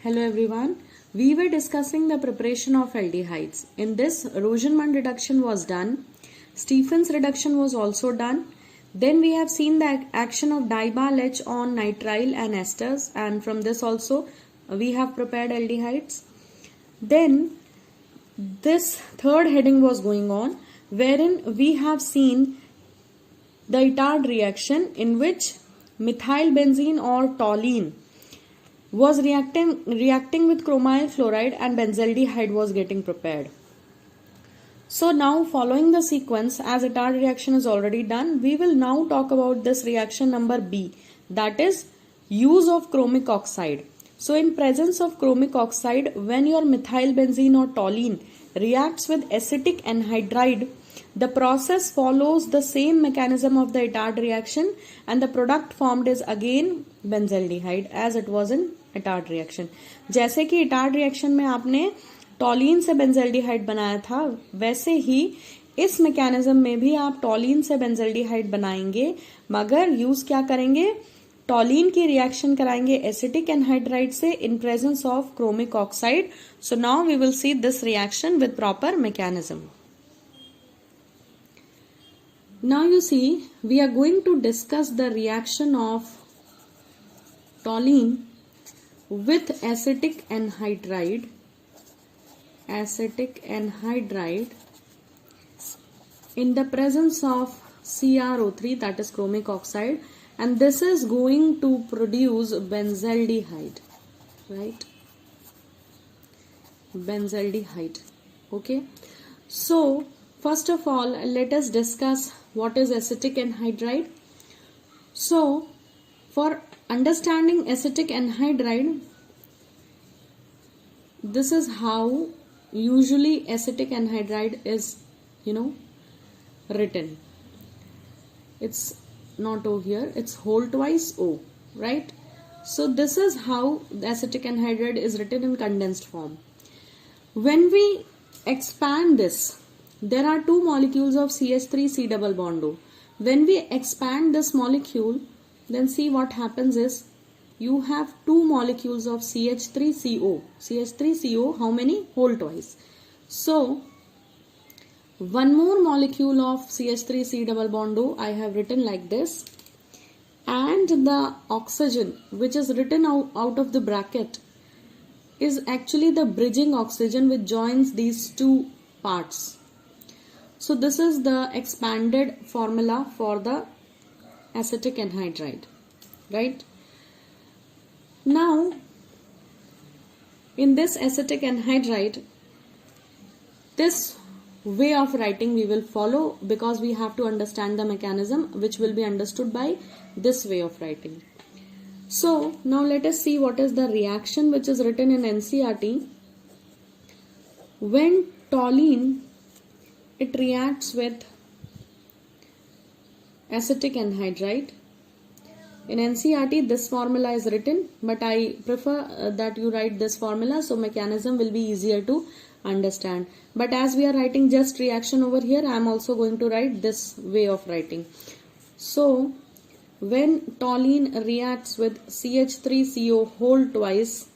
Hello everyone. We were discussing the preparation of aldehydes. In this, Rosenman reduction was done. Stephens reduction was also done. Then we have seen the action of dibar H on nitrile and esters, and from this also we have prepared aldehydes. Then this third heading was going on, wherein we have seen the Itard reaction in which methyl benzene or toluene was reacting with chromyl fluoride and benzaldehyde was getting prepared. So now, following the sequence, as Itard reaction is already done, we will now talk about this reaction number B, that is use of chromic oxide. So in presence of chromic oxide, when your methyl benzene or toluene reacts with acetic anhydride, the process follows the same mechanism of the Itard reaction and the product formed is again benzaldehyde as it was in Itard reaction. जैसे कि Itard reaction में आपने टॉलीन से benzaldehyde बनाया था, वैसे ही इस mechanism में भी आप टॉलीन से बेंजल्डिहाइड बनाएंगे, मगर यूज क्या करेंगे, टॉलीन की रिएक्शन कराएंगे एसिटिक एनहाइड्राइड से in presence of chromic oxide. So now we will see this reaction with proper mechanism. Now you see, we are going to discuss the reaction of toluene with acetic anhydride in the presence of CrO3, that is chromic oxide, and this is going to produce benzaldehyde, right? Benzaldehyde. Okay, so first of all, let us discuss what is acetic anhydride. So, for understanding acetic anhydride, this is how usually acetic anhydride is, written. It's not O here, it's whole twice O, right? So, this is how the acetic anhydride is written in condensed form. When we expand this, there are two molecules of CH3C double bond O. When we expand this molecule, then see what happens is you have two molecules of CH3CO. CH3CO, how many? Whole twice. So, one more molecule of CH3C double bond O I have written like this, and the oxygen which is written out of the bracket is actually the bridging oxygen which joins these two parts. So this is the expanded formula for the acetic anhydride, right? Now, in this acetic anhydride, this way of writing we will follow because we have to understand the mechanism which will be understood by this way of writing. So, now let us see what is the reaction which is written in NCERT. When toluene it reacts with acetic anhydride. In NCERT, this formula is written, but I prefer that you write this formula so mechanism will be easier to understand. But as we are writing just reaction over here, I am also going to write this way of writing. So, when toluene reacts with CH3CO whole twice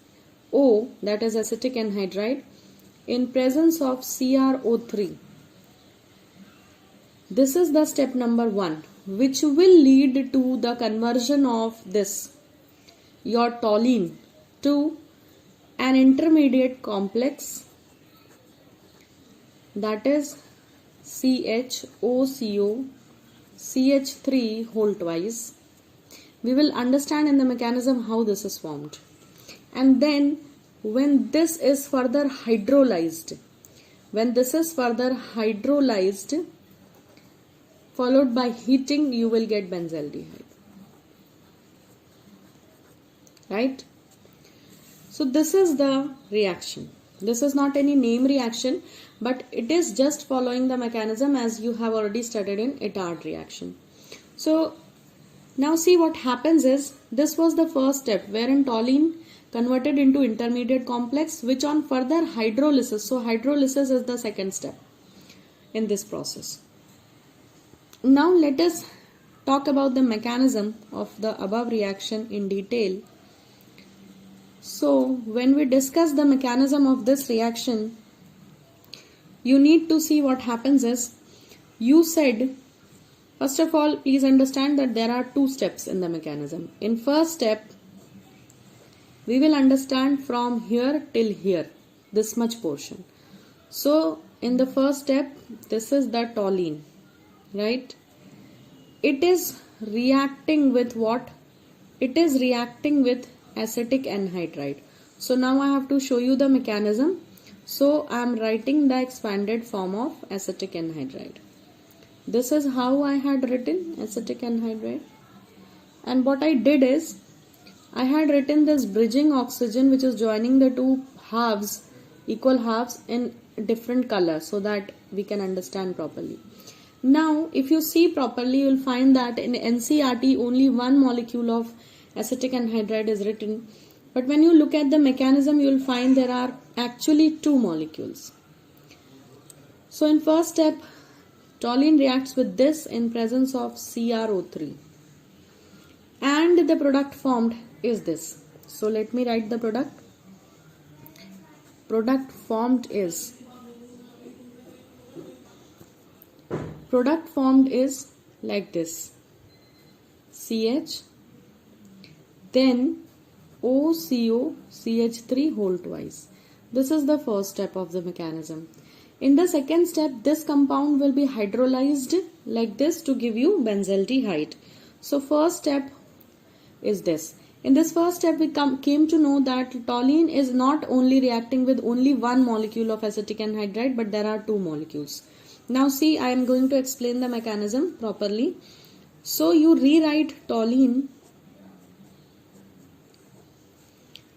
O, that is acetic anhydride, in presence of CrO3, this is the step number 1, which will lead to the conversion of this, your toluene, to an intermediate complex, that is CHOCO CH3 whole twice. We will understand in the mechanism how this is formed. And then when this is further hydrolyzed, followed by heating, you will get benzaldehyde, right? So this is the reaction. This is not any name reaction, but it is just following the mechanism as you have already studied in Itard reaction. So now see what happens is, this was the first step wherein toluene converted into intermediate complex, which on further hydrolysis, so hydrolysis is the second step in this process. Now let us talk about the mechanism of the above reaction in detail. So when we discuss the mechanism of this reaction, you need to see what happens is, you said, first of all, please understand that there are two steps in the mechanism. In first step, we will understand from here till here, this much portion. So in the first step, this is the toluene, right? It is reacting with what? It is reacting with acetic anhydride. So now I have to show you the mechanism. So I am writing the expanded form of acetic anhydride. This is how I had written acetic anhydride. And what I did is, I had written this bridging oxygen which is joining the two halves, equal halves, in different color so that we can understand properly. Now if you see properly, you will find that in NCERT only one molecule of acetic anhydride is written, but when you look at the mechanism, you will find there are actually two molecules. So in first step, toluene reacts with this in presence of CrO3, and the product formed is this. So let me write the product. Product formed is like this: CH, then OCO CH3 whole twice. This is the first step of the mechanism. In the second step, this compound will be hydrolyzed like this to give you benzaldehyde. So first step is this. In this first step, we came to know that toluene is not only reacting with only one molecule of acetic anhydride, but there are two molecules. Now see, I am going to explain the mechanism properly. So you rewrite toluene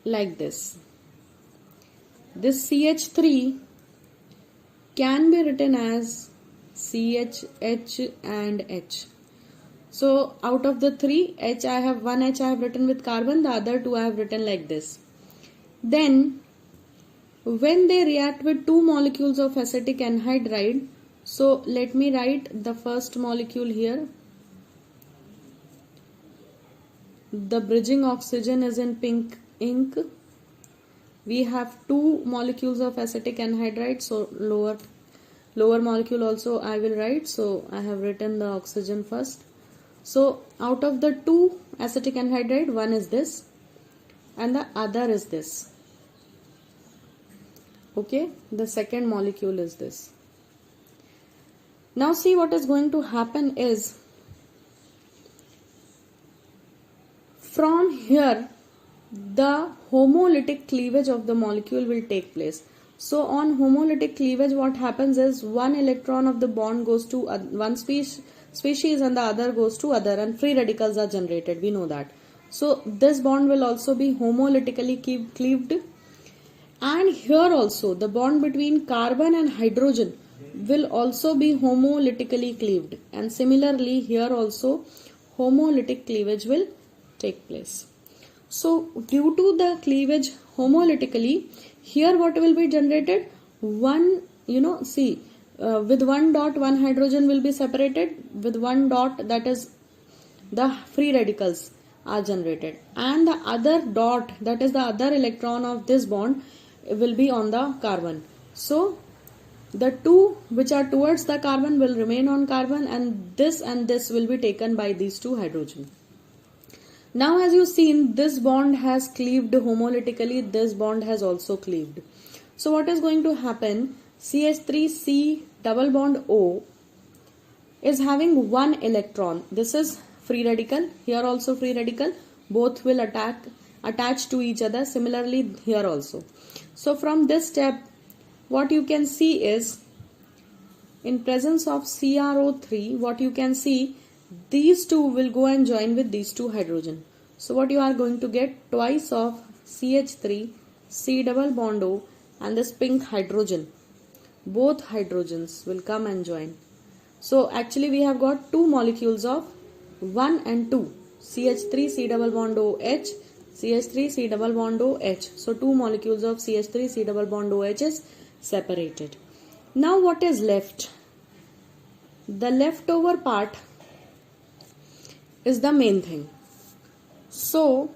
like this. This CH3 can be written as CH, H and H. So out of the three, one H I have written with carbon, the other two I have written like this. Then when they react with two molecules of acetic anhydride, so let me write the first molecule here. The bridging oxygen is in pink ink. We have two molecules of acetic anhydride, so lower molecule also I will write. So I have written the oxygen first. So out of the two acetic anhydride, one is this and the other is this. Okay, the second molecule is this. Now see, what is going to happen is, from here the homolytic cleavage of the molecule will take place. So on homolytic cleavage, what happens is, one electron of the bond goes to one species and the other goes to other, and free radicals are generated. We know that. So this bond will also be homolytically cleaved, and here also the bond between carbon and hydrogen will also be homolytically cleaved, and similarly here also homolytic cleavage will take place. So due to the cleavage homolytically, here what will be generated? One, with one dot, one hydrogen will be separated. With one dot, that is the free radicals are generated. And the other dot, that is the other electron of this bond, will be on the carbon. So the two which are towards the carbon will remain on carbon, and this will be taken by these two hydrogen. Now as you seen, this bond has cleaved homolytically, this bond has also cleaved. So what is going to happen? CH3C double bond O is having one electron. This is free radical, here also free radical. Both will attach to each other. Similarly here also. So from this step, what you can see is, in presence of CrO3, what you can see, these two will go and join with these two hydrogen. So what you are going to get, twice of CH3, C double bond O, and this pink hydrogen. Both hydrogens will come and join. So actually we have got two molecules of 1 and 2. CH3, C double bond O H, CH3, C double bond O H. So two molecules of CH3, C double bond O H is separated. Now what is left? The leftover part is the main thing. So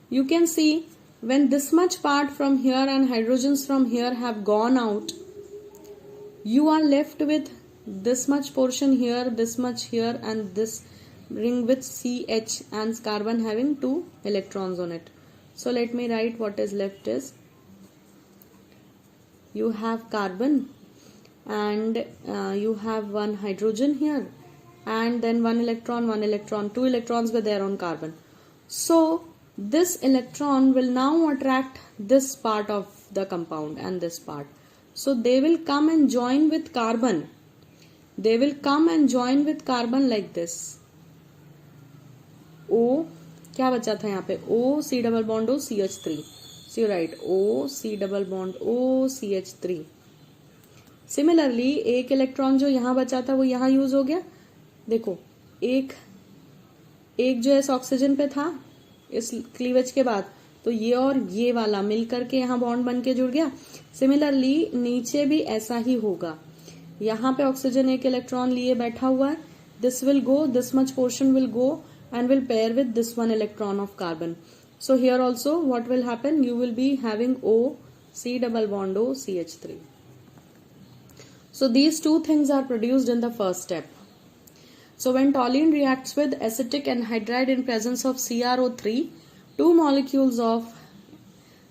you can see when this much part from here and hydrogens from here have gone out, you are left with this much portion here, this much here, and this ring with CH and carbon having 2 electrons on it. So let me write what is left is, you have carbon and you have one hydrogen here, and then 1 electron, 2 electrons were there on carbon. So this electron will now attract this part of the compound and this part. So they will come and join with carbon. They will come and join with carbon like this. O, क्या बचा था यहाँ पे? O, C double bond O, CH3. So you write O, C double bond O, CH3. Similarly, एक electron जो यहाँ बचा था वो यहाँ यूज हो गया. देखो, एक जो इस ऑक्सीजन पे था इस क्लीवेज के बाद, तो ये और ये वाला मिलकर के यहाँ बॉन्ड बन के जुड़ गया. सिमिलरली नीचे भी ऐसा ही होगा. यहाँ पे ऑक्सीजन एक इलेक्ट्रॉन लिए बैठा हुआ है. This will go, this much portion will go and will pair with this 1 electron of carbon. So here also what will happen? You will be having O, C double bond O, CH3. So these two things are produced in the first step. So when toluene reacts with acetic anhydride in presence of CrO3, 2 molecules of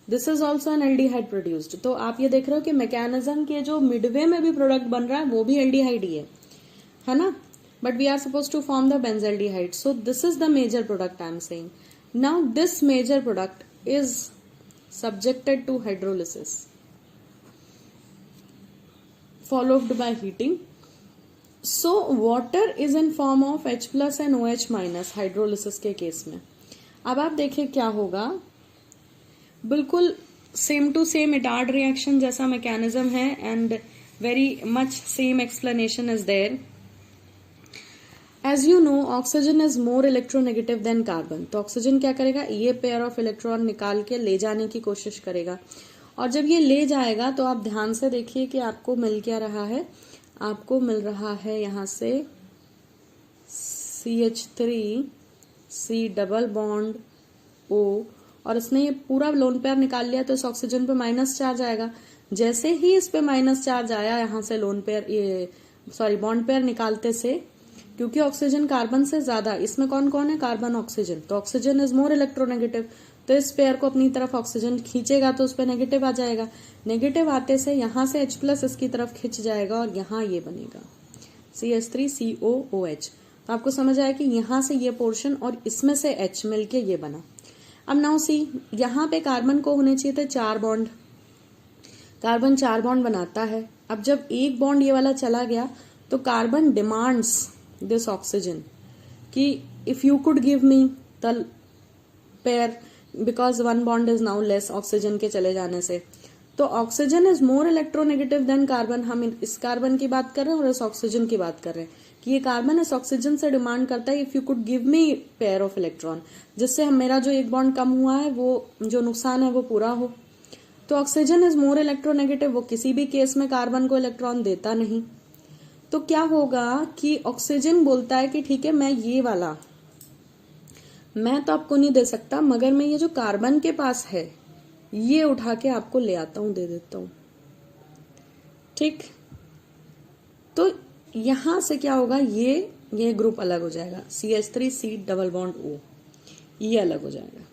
this is also an aldehyde produced. तो आप ये देख रहे हो कि mechanism के जो Midway में भी प्रोडक्ट बन रहा है वो भी एल्डिहाइड ही है ना? But we are supposed to form the benzaldehyde. So this is the major product I am saying. Now this major product is subjected to hydrolysis followed by heating. So water is in form of H plus and OH minus hydrolysis के case में. अब आप देखिए क्या होगा. बिल्कुल same to same इटार्ड reaction जैसा मैकेनिज्म है and very much same explanation is there. As you know, oxygen is more electronegative than carbon. तो ऑक्सीजन क्या करेगा? ये पेयर ऑफ इलेक्ट्रॉन निकाल के ले जाने की कोशिश करेगा. और जब ये ले जाएगा तो आप ध्यान से देखिए कि आपको मिल क्या रहा है. आपको मिल रहा है यहाँ से CH3, C double bond O, और इसने ये पूरा लोन पेयर निकाल लिया तो इस ऑक्सीजन पे माइनस चार्ज आएगा. जैसे ही इस पे माइनस चार्ज आया यहाँ से लोन पेयर बॉन्ड पेयर निकालते से, क्योंकि ऑक्सीजन कार्बन से ज्यादा, इसमें कौन कौन है? Carbon, oxygen. तो ऑक्सीजन इज मोर इलेक्ट्रोनेगेटिव, तो इस पेयर को अपनी तरफ ऑक्सीजन खींचेगा तो उस पर नेगेटिव आ जाएगा. नेगेटिव आते से यहाँ से H प्लस इसकी तरफ खिंच जाएगा और यहाँ ये बनेगा CH3COOH. तो आपको समझ आया कि यहाँ से ये पोर्शन और इसमें से H मिलके ये बना. अब नाउ सी, यहाँ पे कार्बन को होने चाहिए थे 4 बॉन्ड. कार्बन 4 बॉन्ड बनाता है. अब जब एक बॉन्ड ये वाला चला गया तो कार्बन डिमांड्स this oxygen कि if you could give me the pair because one bond is now less oxygen के चले जाने से. तो oxygen is more electronegative than carbon. हम इस कार्बन की बात कर रहे हैं और इस ऑक्सीजन की बात कर रहे हैं कि ये कार्बन इस ऑक्सीजन से डिमांड करता है if you could give me pair of electron, जिससे मेरा जो एक बॉन्ड कम हुआ है वो जो नुकसान है वो पूरा हो. तो ऑक्सीजन इज मोर इलेक्ट्रोनेगेटिव, वो किसी भी केस में कार्बन को इलेक्ट्रॉन देता नहीं. तो क्या होगा कि ऑक्सीजन बोलता है कि ठीक है, मैं ये वाला मैं तो आपको नहीं दे सकता, मगर मैं ये जो कार्बन के पास है ये उठा के आपको ले आता हूं, दे देता हूं. ठीक, तो यहां से क्या होगा, ये ग्रुप अलग हो जाएगा. CH3C डबल बॉन्ड O ये अलग हो जाएगा.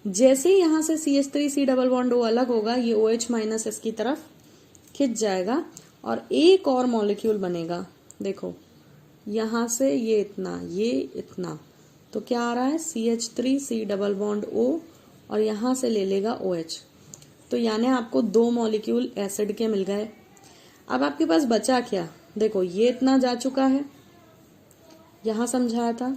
जैसे ही यहां से CH3C डबल बॉन्ड O अलग होगा, ये OH माइनस इसकी तरफ खिंच जाएगा और एक और मॉलिक्यूल बनेगा. देखो यहां से ये इतना, तो क्या आ रहा है CH3C डबल बॉन्ड O और यहां से ले लेगा OH. तो यानी आपको 2 मॉलिक्यूल एसिड के मिल गए. अब आपके पास बचा क्या? देखो ये इतना जा चुका है, यहां समझाया था,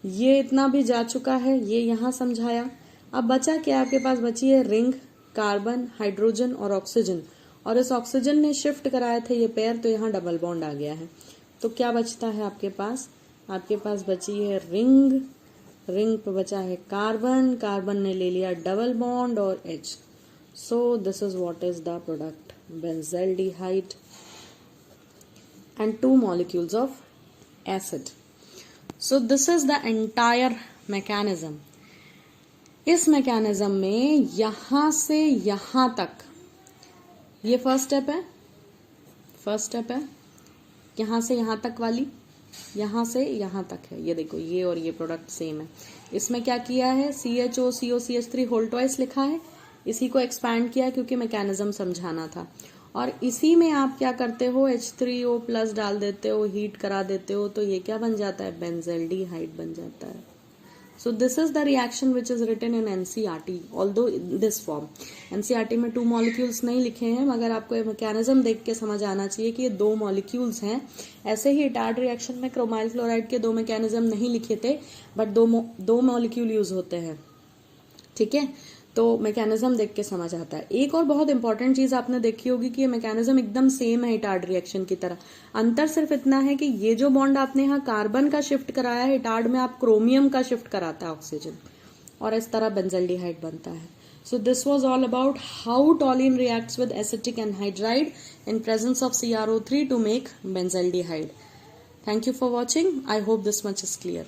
ये इतना भी जा चुका है, ये यहां समझाया. अब बचा क्या? आपके पास बची है रिंग, कार्बन, हाइड्रोजन और ऑक्सीजन, और इस ऑक्सीजन ने शिफ्ट कराए थे ये पेयर, तो यहाँ डबल बॉन्ड आ गया है. तो क्या बचता है आपके पास? आपके पास बची है रिंग पे बचा है कार्बन, कार्बन ने ले लिया डबल बॉन्ड और H. So this is what is the product, benzaldehyde and 2 molecules of acid. So this is the entire mechanism. इस मैकेनिज्म में यहां से यहां तक, ये फर्स्ट स्टेप है, यहां से यहां तक वाली, यहां से यहां तक है, ये देखो ये और ये प्रोडक्ट सेम है। इसमें क्या किया है, CHO होल ट्वाइस लिखा है, इसी को एक्सपैंड किया क्योंकि मैकेनिज्म समझाना था। और इसी में आप क्या करते हो, H3O प्लस डाल देते हो, हीट करा देते हो, तो ये क्या बन जाता है, बेंजल्डिहाइड बन जाता है। So this is the reaction which is written in NCERT, although in this form. NCERT में 2 molecules नहीं लिखे हैं, मगर आपको ये मैकेनिज्म देख के समझ आना चाहिए कि ये 2 molecules हैं। ऐसे ही इटार्ड रिएक्शन में क्रोमाइल क्लोराइड के 2 मैकेनिज्म नहीं लिखे थे, बट दो मॉलिक्यूल यूज होते हैं, ठीक है। तो मैकेनिज्म देख के समझ आता है। एक और बहुत इंपॉर्टेंट चीज आपने देखी होगी कि ये मैकेनिज्म एकदम सेम है इटार्ड रिएक्शन की तरह। अंतर सिर्फ इतना है कि ये जो बॉन्ड आपने यहाँ कार्बन का शिफ्ट कराया है, इटार्ड में आप क्रोमियम का शिफ्ट कराता है, ऑक्सीजन, और इस तरह बेंजल्डिहाइड बनता है। So this was all about how toluene reacts with acetic anhydride in presence of CrO3 to make benzaldehyde. Thank you for watching. I hope this much is clear.